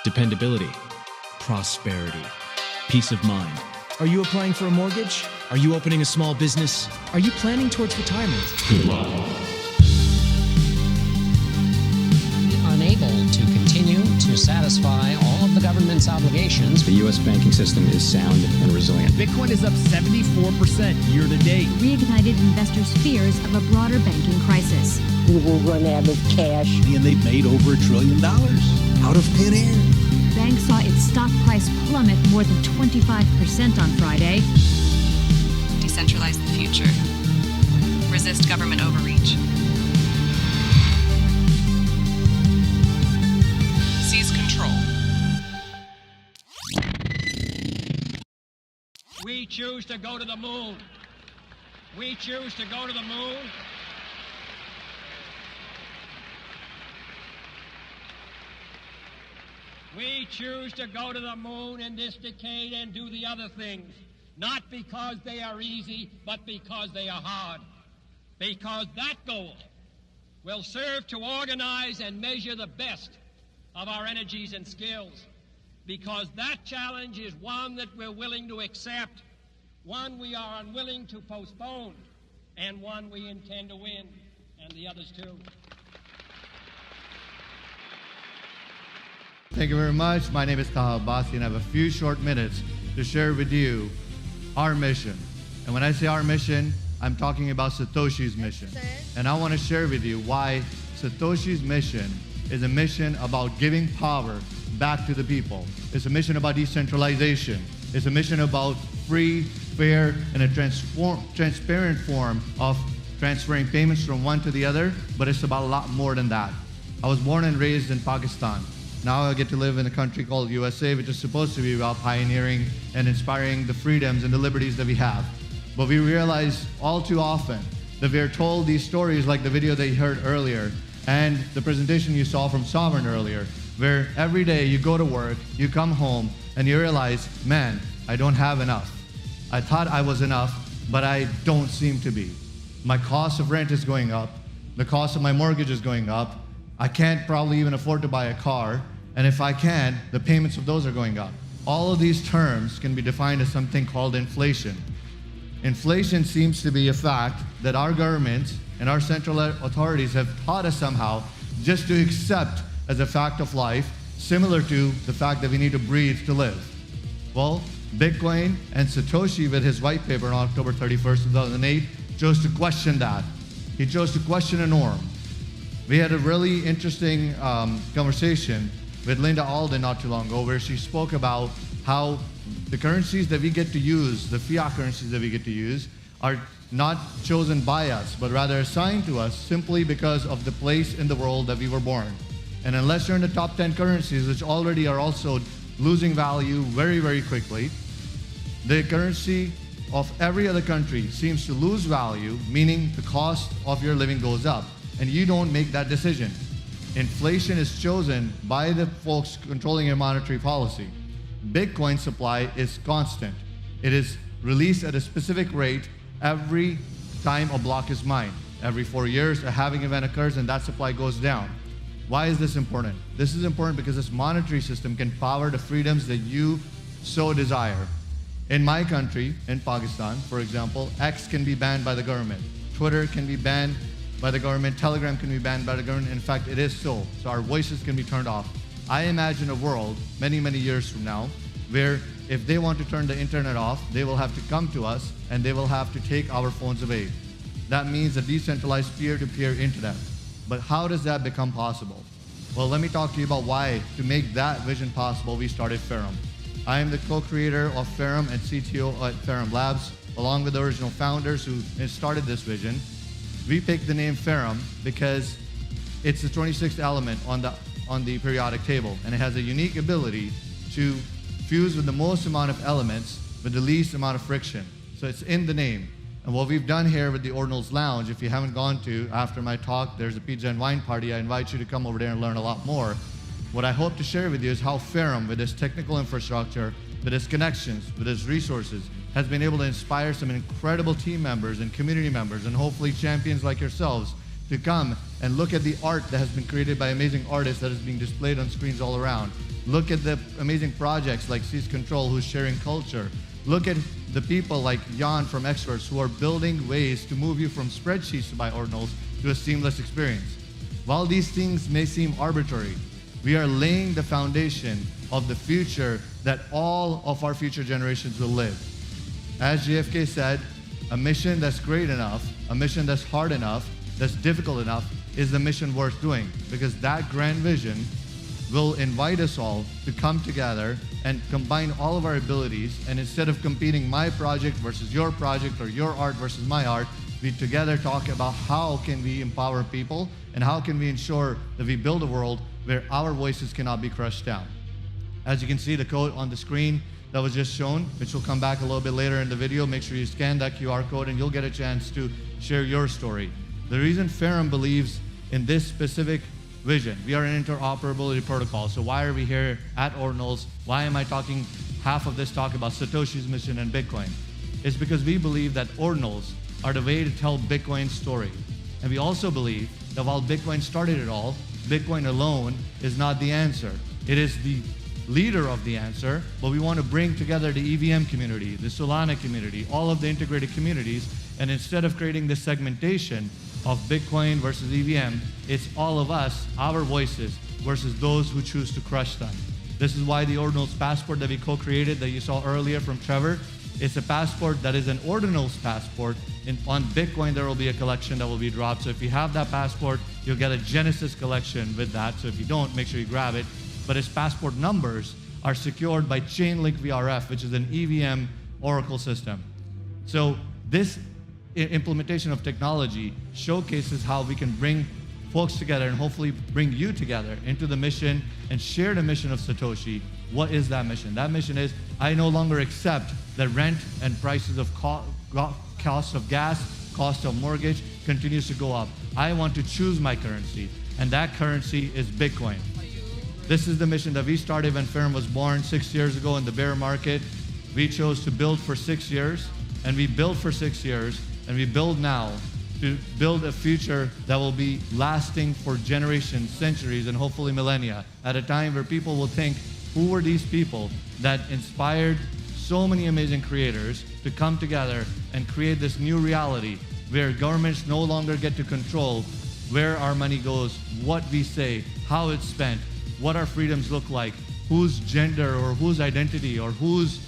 dependability, prosperity, peace of mind. Are you applying for a mortgage? Are you opening a small business? Are you planning towards retirement? Good luck. Unable to continue to satisfy all of the government's obligations. The U.S. banking system is sound and resilient. Bitcoin is up 74% year to date. Reignited investors' fears of a broader banking crisis. We will run out of cash. And they've made over $1 trillion out of thin air. Bank saw its stock price plummet more than 25% on Friday. Decentralize the future. Resist government overreach. Seize control. We choose to go to the moon. We choose to go to the moon. We choose to go to the moon in this decade and do the other things, not because they are easy, but because they are hard. Because that goal will serve to organize and measure the best of our energies and skills. Because that challenge is one that we're willing to accept, one we are unwilling to postpone, and one we intend to win, and the others too. Thank you very much. My name is Taha Abbasi, and I have a few short minutes to share with you our mission. And when I say our mission, I'm talking about Satoshi's mission. And I want to share with you why Satoshi's mission is a mission about giving power back to the people. It's a mission about decentralization. It's a mission about free, fair, and a transparent form of transferring payments from one to the other, but it's about a lot more than that. I was born and raised in Pakistan. Now I get to live in a country called USA, which is supposed to be about pioneering and inspiring the freedoms and the liberties that we have. But we realize all too often that we are told these stories like the video that you heard earlier and the presentation you saw from Sovereign earlier, where every day you go to work, you come home, and you realize, man, I don't have enough. I thought I was enough, but I don't seem to be. My cost of rent is going up. The cost of my mortgage is going up. I can't probably even afford to buy a car. And if I can, the payments of those are going up. All of these terms can be defined as something called inflation. Inflation seems to be a fact that our government and our central authorities have taught us somehow just to accept as a fact of life, similar to the fact that we need to breathe to live. Well, Bitcoin and Satoshi, with his white paper on October 31st, 2008, chose to question that. He chose to question a norm. We had a really interesting conversation with Linda Alden not too long ago, where she spoke about how the currencies that we get to use, the fiat currencies that we get to use, are not chosen by us, but rather assigned to us simply because of the place in the world that we were born. And unless you're in the top 10 currencies, which already are also losing value very, very quickly, the currency of every other country seems to lose value, meaning the cost of your living goes up, and you don't make that decision. Inflation is chosen by the folks controlling your monetary policy. Bitcoin supply is constant. It is released at a specific rate every time a block is mined. Every 4 years, a halving event occurs and that supply goes down. Why is this important? This is important because this monetary system can power the freedoms that you so desire. In my country, in Pakistan, for example, X can be banned by the government. Twitter can be banned by the government. Telegram can be banned by the government. In fact, it is so. So our voices can be turned off. I imagine a world many, many years from now where if they want to turn the internet off, they will have to come to us and they will have to take our phones away. That means a decentralized peer-to-peer internet. But how does that become possible? Well, let me talk to you about why, to make that vision possible, we started Ferrum. I am the co-creator of Ferrum and CTO at Ferrum Labs, along with the original founders who started this vision. We picked the name Ferrum because it's the 26th element on the periodic table, and it has a unique ability to fuse with the most amount of elements with the least amount of friction. So it's in the name. And what we've done here with the Ordinals Lounge, if you haven't gone to, after my talk, there's a pizza and wine party. I invite you to come over there and learn a lot more. What I hope to share with you is how Ferrum, with its technical infrastructure, with its connections, with its resources, has been able to inspire some incredible team members and community members, and hopefully champions like yourselves, to come and look at the art that has been created by amazing artists that is being displayed on screens all around, Look at the amazing projects like Seize Control, who's sharing culture. Look at the people like Jan from Experts, who are building ways to move you from spreadsheets to buy Ordinals to a seamless experience. While these things may seem arbitrary, we are laying the foundation of the future that all of our future generations will live. As JFK said, a mission that's great enough, a mission that's hard enough, that's difficult enough, is the mission worth doing, because that grand vision will invite us all to come together and combine all of our abilities, and instead of competing my project versus your project or your art versus my art, we together talk about how can we empower people and how can we ensure that we build a world where our voices cannot be crushed down. As you can see, the code on the screen that was just shown, which will come back a little bit later in the video, make sure you scan that QR code and you'll get a chance to share your story. The reason Ferrum believes in this specific vision, we are an interoperability protocol. So why are we here at Ordinals? Why am I talking half of this talk about Satoshi's mission and Bitcoin? It's because we believe that Ordinals are the way to tell Bitcoin's story. And we also believe that while Bitcoin started it all, Bitcoin alone is not the answer. It is the leader of the answer, but we want to bring together the EVM community, the Solana community, all of the integrated communities, and instead of creating this segmentation of Bitcoin versus EVM, it's all of us, our voices, versus those who choose to crush them. This is why the Ordinals passport that we co-created that you saw earlier from Trevor, it's a passport that is an Ordinals passport. On Bitcoin, there will be a collection that will be dropped. So if you have that passport, you'll get a Genesis collection with that. So if you don't, make sure you grab it. But its passport numbers are secured by Chainlink VRF, which is an EVM Oracle system. So this implementation of technology showcases how we can bring folks together and hopefully bring you together into the mission and share the mission of Satoshi. What is that mission? That mission is, I no longer accept that rent and prices of cost of gas, cost of mortgage continues to go up. I want to choose my currency, and that currency is Bitcoin. This is the mission that we started when Ferrum was born 6 years ago in the bear market. We chose to build for 6 years, and we built for 6 years, and we build now to build a future that will be lasting for generations, centuries, and hopefully millennia, at a time where people will think, who were these people that inspired so many amazing creators to come together and create this new reality where governments no longer get to control where our money goes, what we say, how it's spent, what our freedoms look like, whose gender or whose identity or whose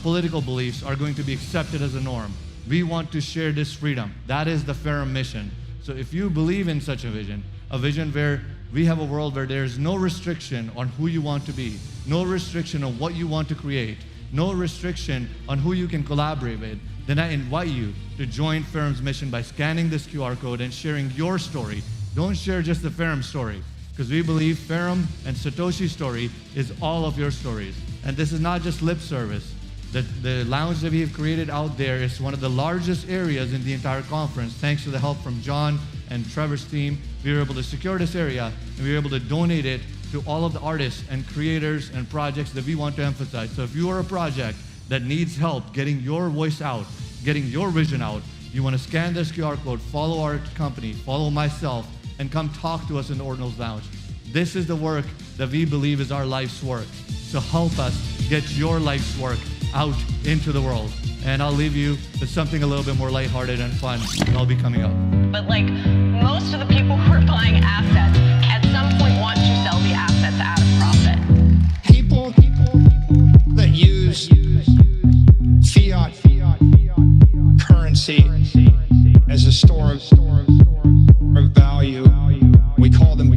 political beliefs are going to be accepted as a norm. We want to share this freedom. That is the Ferrum mission. So if you believe in such a vision where we have a world where there's no restriction on who you want to be, no restriction on what you want to create, no restriction on who you can collaborate with, then I invite you to join Ferrum's mission by scanning this QR code and sharing your story. Don't share just the Ferrum story, because we believe Ferrum and Satoshi's story is all of your stories. And this is not just lip service. The lounge that we have created out there is one of the largest areas in the entire conference. Thanks to the help from John and Trevor's team, we were able to secure this area, and we were able to donate it to all of the artists and creators and projects that we want to emphasize. So if you are a project that needs help getting your voice out, getting your vision out, you want to scan this QR code, follow our company, follow myself, and come talk to us in the Ordinals Lounge. This is the work that we believe is our life's work. So help us get your life's work out into the world. And I'll leave you with something a little bit more lighthearted and fun that'll be coming up. But like most of the people who are buying assets at some point want to sell the assets at a profit. People that use fiat currency as a store of value, we call them